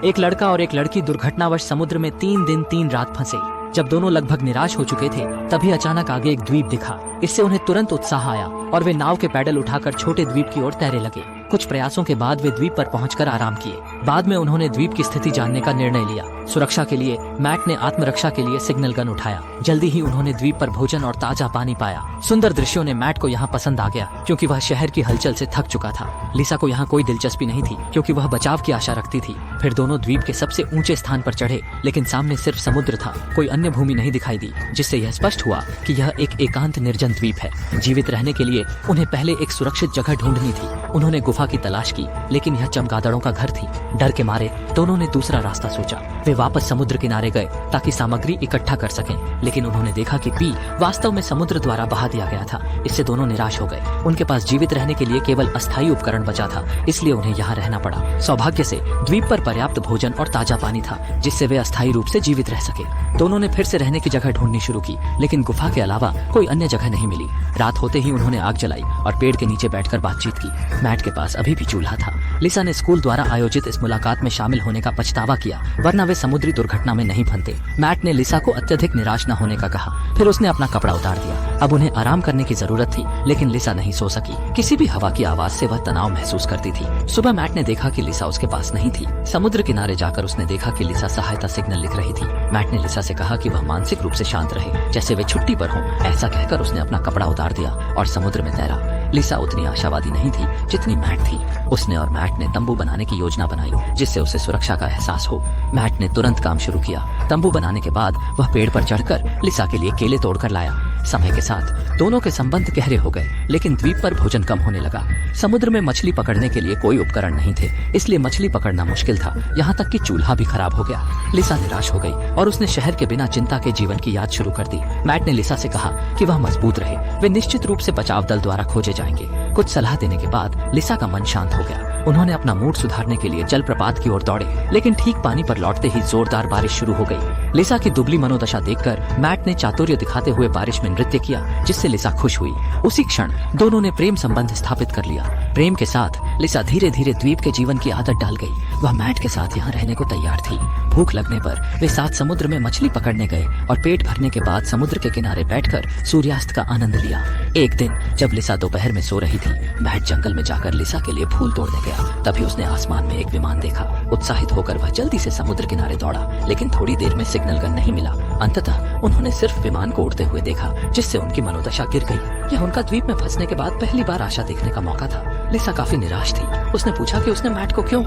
एक लड़का और एक लड़की दुर्घटनावश समुद्र में 3 दिन 3 रात फंसे। जब दोनों लगभग निराश हो चुके थे तभी अचानक आगे एक द्वीप दिखा। इससे उन्हें तुरंत उत्साह आया और वे नाव के पैडल उठाकर छोटे द्वीप की ओर तैरने लगे। कुछ प्रयासों के बाद वे द्वीप पर पहुंचकर आराम किए। बाद में उन्होंने द्वीप की स्थिति जानने का निर्णय लिया। सुरक्षा के लिए मैट ने आत्मरक्षा के लिए सिग्नल गन उठाया। जल्दी ही उन्होंने द्वीप पर भोजन और ताजा पानी पाया। सुंदर दृश्यों ने मैट को यहाँ पसंद आ गया क्योंकि वह शहर की हलचल से थक चुका था। लिसा को यहाँ कोई दिलचस्पी नहीं थी क्योंकि वह बचाव की आशा रखती थी। फिर दोनों द्वीप के सबसे ऊंचे स्थान पर चढ़े, लेकिन सामने सिर्फ समुद्र था। कोई अन्य भूमि नहीं दिखाई दी, जिससे यह स्पष्ट हुआ कि यह एक एकांत निर्जन द्वीप है। जीवित रहने के लिए उन्हें पहले एक सुरक्षित जगह ढूंढनी थी। उन्होंने गुफा की तलाश की, लेकिन यह चमगादड़ों का घर थी। डर के मारे दोनों ने दूसरा रास्ता सोचा। वे वापस समुद्र किनारे गए ताकि सामग्री इकट्ठा कर सकें, लेकिन उन्होंने देखा कि पी वास्तव में समुद्र द्वारा बहा दिया गया था। इससे दोनों निराश हो गए। उनके पास जीवित रहने के लिए केवल अस्थायी उपकरण बचा था, इसलिए उन्हें यहाँ रहना पड़ा। सौभाग्य से द्वीप पर पर्याप्त भोजन और ताजा पानी था, जिससे वे अस्थायी रूप से जीवित रह सके। दोनों ने फिर से रहने की जगह ढूंढनी शुरू की, लेकिन गुफा के अलावा कोई अन्य जगह नहीं मिली। रात होते ही उन्होंने आग जलाई और पेड़ के नीचे बैठकर बातचीत की। मैट के पास अभी भी चूल्हा था। लिसा ने स्कूल द्वारा आयोजित इस मुलाकात में शामिल होने का पछतावा किया, वरना वे समुद्री दुर्घटना में नहीं फंसते। मैट ने लिसा को अत्यधिक निराश न होने का कहा। फिर उसने अपना कपड़ा उतार दिया। अब उन्हें आराम करने की जरूरत थी, लेकिन लिसा नहीं सो सकी। किसी भी हवा की आवाज से वह तनाव महसूस करती थी। सुबह मैट ने देखा कि लिसा उसके पास नहीं थी। समुद्र किनारे जाकर उसने देखा कि लिसा सहायता सिग्नल लिख रही थी। मैट ने लिसा से कहा कि वह मानसिक रूप से शांत रहे, जैसे वे छुट्टी पर हों। ऐसा कहकर उसने अपना कपड़ा उतार दिया और समुद्र में तैरा। लिसा उतनी आशावादी नहीं थी जितनी मैट थी। उसने और मैट ने तंबू बनाने की योजना बनाई, जिससे उसे सुरक्षा का एहसास हो। मैट ने तुरंत काम शुरू किया। तंबू बनाने के बाद वह पेड़ पर चढ़कर लिसा के लिए केले तोड़कर लाया। समय के साथ दोनों के संबंध गहरे हो गए, लेकिन द्वीप पर भोजन कम होने लगा। समुद्र में मछली पकड़ने के लिए कोई उपकरण नहीं थे, इसलिए मछली पकड़ना मुश्किल था। यहाँ तक कि चूल्हा भी खराब हो गया। लिसा निराश हो गई और उसने शहर के बिना चिंता के जीवन की याद शुरू कर दी। मैट ने लिसा से कहा कि वह मजबूत रहे, वे निश्चित रूप से बचाव दल द्वारा खोजे जाएंगे। कुछ सलाह देने के बाद लिसा का मन शांत हो गया। उन्होंने अपना मूड सुधारने के लिए जलप्रपात की ओर दौड़े, लेकिन ठीक पानी पर लौटते ही जोरदार बारिश शुरू हो गई। लिसा की दुबली मनोदशा देखकर मैट ने चातुर्य दिखाते हुए बारिश में नृत्य किया, जिससे लिसा खुश हुई। उसी क्षण दोनों ने प्रेम संबंध स्थापित कर लिया। प्रेम के साथ लिसा धीरे धीरे द्वीप के जीवन की आदत डाल गई। वह मैट के साथ यहाँ रहने को तैयार थी। भूख लगने पर वे साथ समुद्र में मछली पकड़ने गए और पेट भरने के बाद समुद्र के किनारे बैठकर सूर्यास्त का आनंद लिया। एक दिन जब लिसा दोपहर में सो रही थी, मैट जंगल में जाकर लिसा के लिए फूल तोड़ने गया। तभी उसने आसमान में एक विमान देखा। उत्साहित होकर वह जल्दी से समुद्र किनारे दौड़ा, लेकिन थोड़ी देर में सिग्नल गन नहीं मिला। अंततः उन्होंने सिर्फ विमान को उड़ते हुए देखा, जिससे उनकी मनोदशा गिर गई। यह उनका द्वीप में फंसने के बाद पहली बार आशा देखने का मौका था। लिसा काफी निराश थी। उसने पूछा कि उसने मैट को क्यों।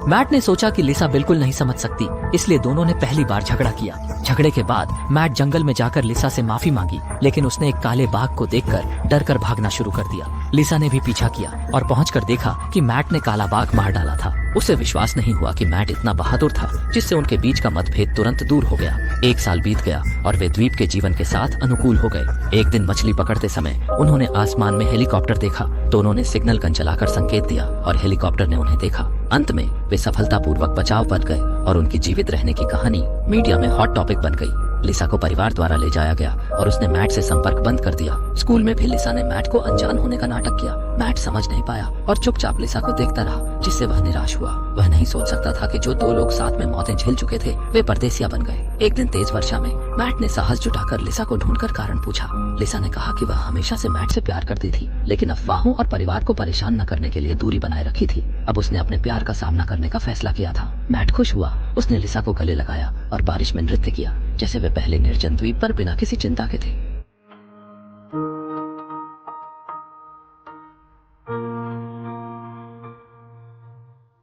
मैट ने सोचा कि लिसा बिल्कुल नहीं समझ सकती, इसलिए दोनों ने पहली बार झगड़ा किया। झगड़े के बाद मैट जंगल में जाकर लिसा से माफी मांगी, लेकिन उसने एक काले बाघ को देखकर डरकर भागना शुरू कर दिया। लिसा ने भी पीछा किया और पहुंचकर देखा कि मैट ने काला बाघ मार डाला था। उसे विश्वास नहीं हुआ कि मैट इतना बहादुर था, जिससे उनके बीच का मतभेद तुरंत दूर हो गया। 1 साल बीत गया और वे द्वीप के जीवन के साथ अनुकूल हो गए। एक दिन मछली पकड़ते समय उन्होंने आसमान में हेलीकॉप्टर देखा। दोनों ने सिग्नल गन चलाकर संकेत दिया और हेलीकॉप्टर ने उन्हें देखा। अंत में वे सफलतापूर्वक बचाव पर गए और उनकी जीवित रहने की कहानी मीडिया में हॉट टॉपिक बन गई। लिसा को परिवार द्वारा ले जाया गया और उसने मैट से संपर्क बंद कर दिया। स्कूल में भी लिसा ने मैट को अनजान होने का नाटक किया। मैट समझ नहीं पाया और चुपचाप लिसा को देखता रहा, जिससे वह निराश हुआ। वह नहीं सोच सकता था कि जो 2 लोग साथ में मौतें झेल चुके थे, वे परदेसिया बन गए। एक दिन तेज वर्षा में मैट ने साहस जुटाकर लिसा को ढूंढकर कारण पूछा। लिसा ने कहा कि वह हमेशा से मैट से प्यार करती थी, लेकिन अफवाहों और परिवार को परेशान न करने के लिए दूरी बनाए रखी थी। अब उसने अपने प्यार का सामना करने का फैसला किया था। मैट खुश हुआ। उसने लिसा को गले लगाया और बारिश में नृत्य किया, जैसे वे पहले निर्जन द्वीप पर बिना किसी चिंता के थे।